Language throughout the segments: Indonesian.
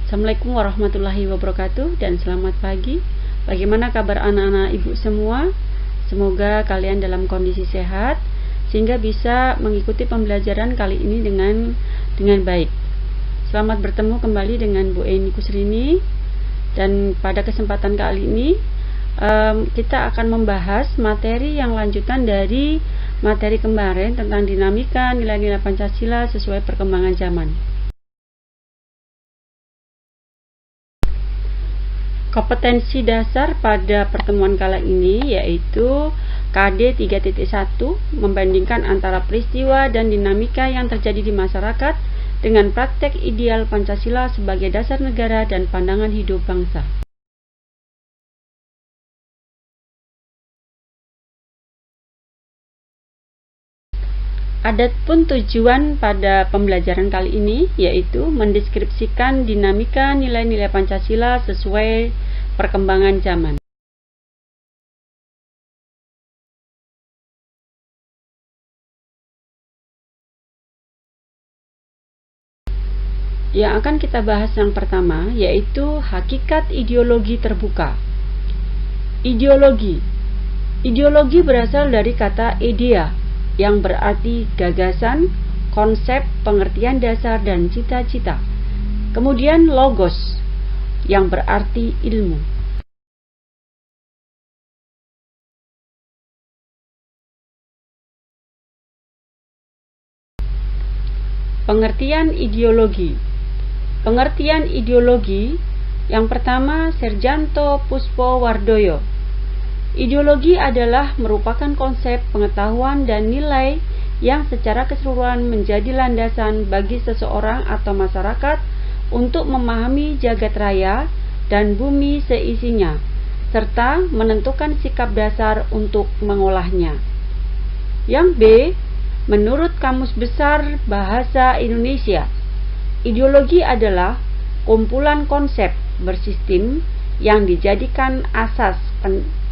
Assalamualaikum warahmatullahi wabarakatuh dan selamat pagi. Bagaimana kabar anak-anak ibu semua? Semoga kalian dalam kondisi sehat sehingga bisa mengikuti pembelajaran kali ini dengan baik. Selamat bertemu kembali dengan Bu Eni Kusrini, dan pada kesempatan kali ini kita akan membahas materi yang lanjutan dari materi kemarin tentang dinamika nilai-nilai Pancasila sesuai perkembangan zaman. Kompetensi dasar pada pertemuan kali ini yaitu KD 3.1, membandingkan antara peristiwa dan dinamika yang terjadi di masyarakat dengan praktek ideal Pancasila sebagai dasar negara dan pandangan hidup bangsa. Adapun tujuan pada pembelajaran kali ini yaitu mendeskripsikan dinamika nilai-nilai Pancasila sesuai perkembangan zaman. Yang akan kita bahas yang pertama yaitu hakikat ideologi terbuka. Ideologi berasal dari kata idea yang berarti gagasan, konsep, pengertian dasar, dan cita-cita. Kemudian logos yang berarti ilmu. Pengertian ideologi. Pengertian ideologi yang pertama, Serjanto Puspowardoyo. Ideologi adalah merupakan konsep, pengetahuan, dan nilai yang secara keseluruhan menjadi landasan bagi seseorang atau masyarakat untuk memahami jagat raya dan bumi seisinya, serta menentukan sikap dasar untuk mengolahnya. Yang B, menurut Kamus Besar Bahasa Indonesia, ideologi adalah kumpulan konsep bersistem yang dijadikan asas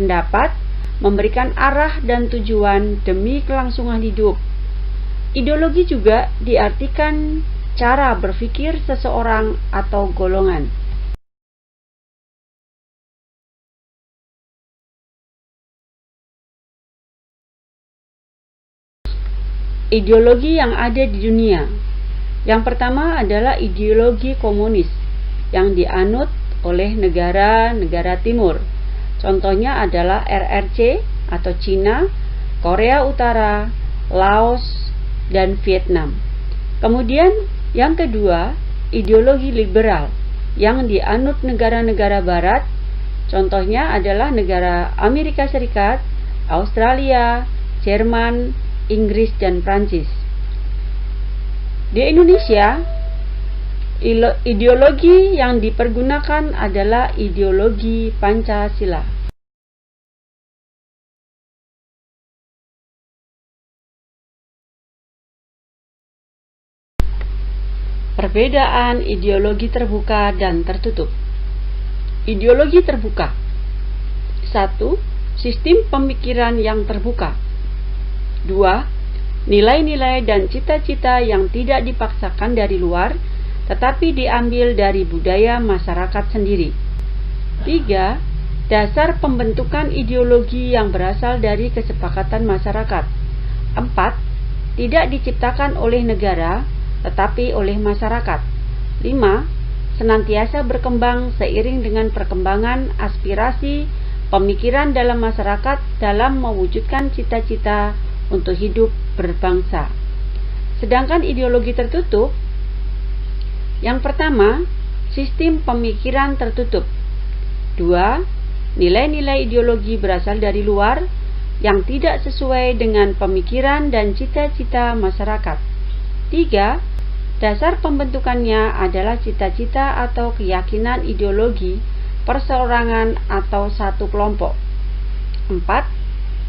pendapat, memberikan arah dan tujuan demi kelangsungan hidup. Ideologi juga diartikan cara berpikir seseorang atau golongan. Ideologi yang ada di dunia. Yang pertama adalah ideologi komunis yang dianut oleh negara-negara timur. Contohnya adalah RRC atau Cina, Korea Utara, Laos, dan Vietnam. Kemudian yang kedua, ideologi liberal yang dianut negara-negara barat. Contohnya adalah negara Amerika Serikat, Australia, Jerman, Inggris, dan Prancis. Di Indonesia, ideologi yang dipergunakan adalah ideologi Pancasila. Perbedaan ideologi terbuka dan tertutup. Ideologi terbuka. 1. Sistem pemikiran yang terbuka. 2. Nilai-nilai dan cita-cita yang tidak dipaksakan dari luar, tetapi diambil dari budaya masyarakat sendiri. 3. Dasar pembentukan ideologi yang berasal dari kesepakatan masyarakat. 4. Tidak diciptakan oleh negara, tetapi oleh masyarakat. 5. Senantiasa berkembang seiring dengan perkembangan aspirasi pemikiran dalam masyarakat dalam mewujudkan cita-cita untuk hidup berbangsa. Sedangkan ideologi tertutup, yang pertama, sistem pemikiran tertutup. 2. Nilai-nilai ideologi berasal dari luar yang tidak sesuai dengan pemikiran dan cita-cita masyarakat. 3. Dasar pembentukannya adalah cita-cita atau keyakinan ideologi perseorangan atau satu kelompok. 4.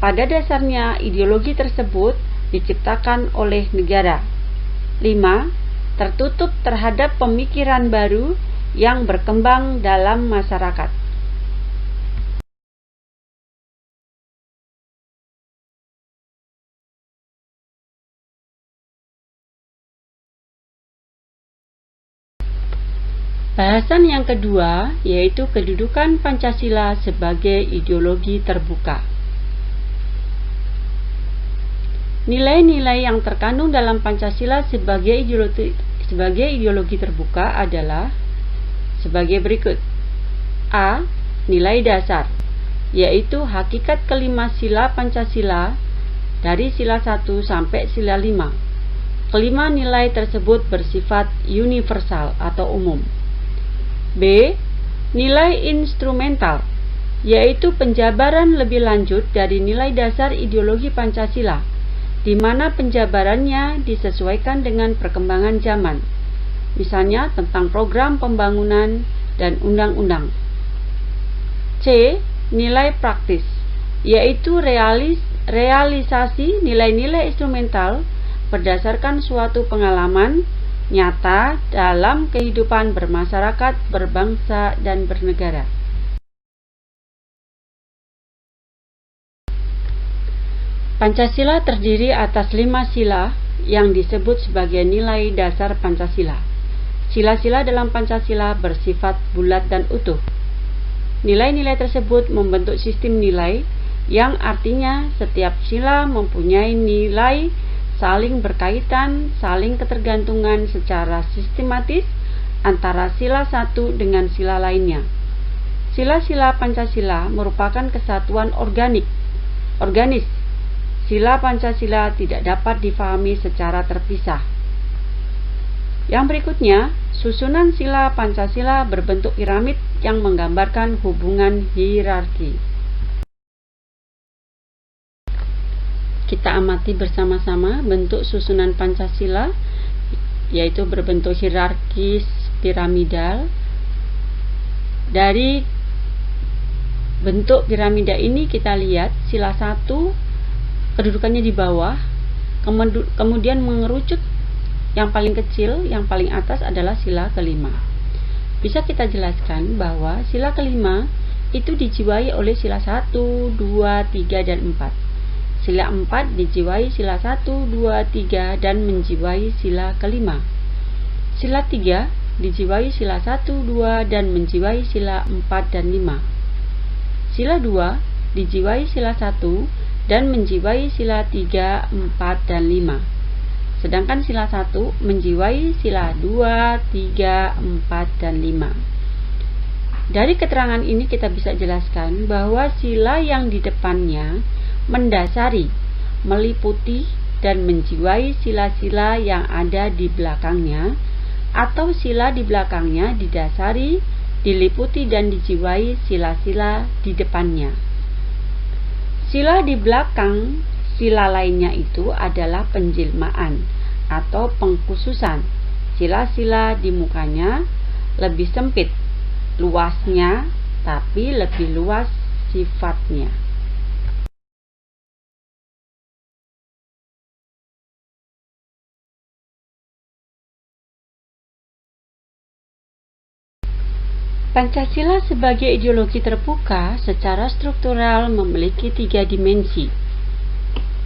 Pada dasarnya ideologi tersebut diciptakan oleh negara. 5. Tertutup terhadap pemikiran baru yang berkembang dalam masyarakat. Bahasan yang kedua yaitu kedudukan Pancasila sebagai ideologi terbuka. Nilai-nilai yang terkandung dalam Pancasila sebagai ideologi terbuka adalah sebagai berikut. A. Nilai dasar, yaitu hakikat kelima sila Pancasila dari sila 1 sampai sila 5. Kelima nilai tersebut bersifat universal atau umum. B. Nilai instrumental, yaitu penjabaran lebih lanjut dari nilai dasar ideologi Pancasila, di mana penjabarannya disesuaikan dengan perkembangan zaman, misalnya tentang program pembangunan dan undang-undang. C. Nilai praktis, yaitu realisasi nilai-nilai instrumental berdasarkan suatu pengalaman nyata dalam kehidupan bermasyarakat, berbangsa, dan bernegara. Pancasila terdiri atas 5 sila yang disebut sebagai nilai dasar Pancasila. Sila-sila dalam Pancasila bersifat bulat dan utuh. Nilai-nilai tersebut membentuk sistem nilai yang artinya setiap sila mempunyai nilai saling berkaitan, saling ketergantungan secara sistematis antara sila satu dengan sila lainnya. Sila-sila Pancasila merupakan kesatuan organis. Sila Pancasila tidak dapat difahami secara terpisah. Yang berikutnya, susunan sila Pancasila berbentuk piramid yang menggambarkan hubungan hierarki. Kita amati bersama-sama bentuk susunan Pancasila, yaitu berbentuk hierarkis piramidal. Dari bentuk piramida ini kita lihat sila 1 kedudukannya di bawah, kemudian mengerucut yang paling kecil, yang paling atas adalah sila kelima. Bisa kita jelaskan bahwa sila kelima itu dijiwai oleh sila 1, 2, 3, dan 4. Sila 4 dijiwai sila 1, 2, 3 dan menjiwai sila kelima. Sila 3 dijiwai sila 1, 2 dan menjiwai sila 4 dan 5. Sila 2 dijiwai sila 1 dan menjiwai sila 3, 4 dan 5. Sedangkan sila 1 menjiwai sila 2, 3, 4 dan 5. Dari keterangan ini kita bisa jelaskan bahwa sila yang di depannya mendasari, meliputi, dan menjiwai sila-sila yang ada di belakangnya, atau sila di belakangnya didasari, diliputi, dan dijiwai sila-sila di depannya. Sila di belakang sila lainnya itu adalah penjelmaan atau pengkhususan. Sila-sila di mukanya lebih sempit luasnya, tapi lebih luas sifatnya. Pancasila sebagai ideologi terbuka secara struktural memiliki 3 dimensi.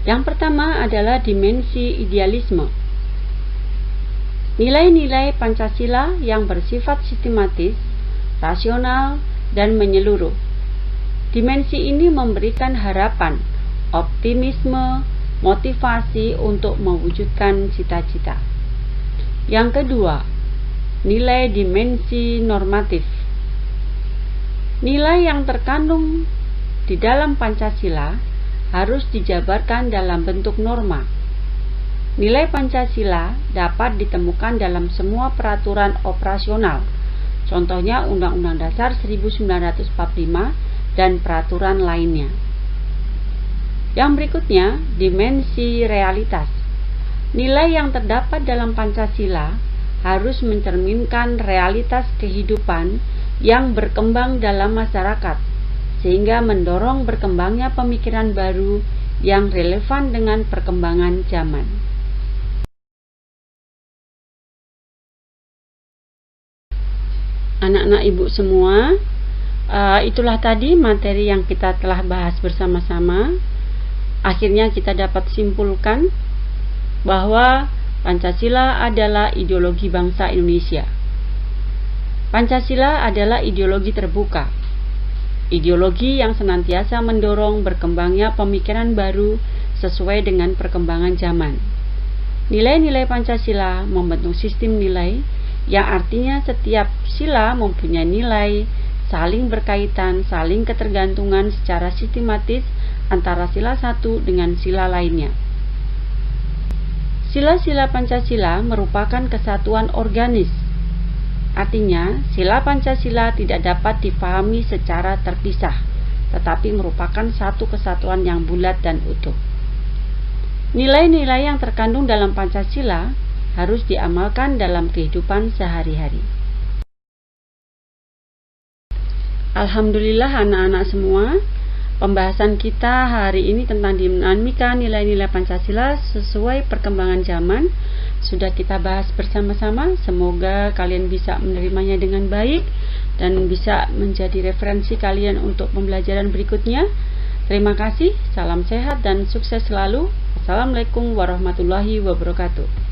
Yang pertama adalah dimensi idealisme. Nilai-nilai Pancasila yang bersifat sistematis, rasional, dan menyeluruh. Dimensi ini memberikan harapan, optimisme, motivasi untuk mewujudkan cita-cita. Yang kedua, nilai dimensi normatif. Nilai yang terkandung di dalam Pancasila harus dijabarkan dalam bentuk norma. Nilai Pancasila dapat ditemukan dalam semua peraturan operasional, contohnya Undang-Undang Dasar 1945 dan peraturan lainnya. Yang berikutnya, dimensi realitas. Nilai yang terdapat dalam Pancasila harus mencerminkan realitas kehidupan yang berkembang dalam masyarakat, sehingga mendorong berkembangnya pemikiran baru yang relevan dengan perkembangan zaman. Anak-anak ibu semua, itulah tadi materi yang kita telah bahas bersama-sama. Akhirnya kita dapat simpulkan bahwa Pancasila adalah ideologi bangsa Indonesia. Pancasila adalah ideologi terbuka, ideologi yang senantiasa mendorong berkembangnya pemikiran baru sesuai dengan perkembangan zaman. Nilai-nilai Pancasila membentuk sistem nilai yang artinya setiap sila mempunyai nilai, saling berkaitan, saling ketergantungan secara sistematis antara sila satu dengan sila lainnya. Sila-sila Pancasila merupakan kesatuan organis. Artinya, sila Pancasila tidak dapat difahami secara terpisah, tetapi merupakan satu kesatuan yang bulat dan utuh. Nilai-nilai yang terkandung dalam Pancasila harus diamalkan dalam kehidupan sehari-hari. Alhamdulillah anak-anak semua, pembahasan kita hari ini tentang dinamika nilai-nilai Pancasila sesuai perkembangan zaman sudah kita bahas bersama-sama. Semoga kalian bisa menerimanya dengan baik dan bisa menjadi referensi kalian untuk pembelajaran berikutnya. Terima kasih, salam sehat dan sukses selalu. Assalamualaikum warahmatullahi wabarakatuh.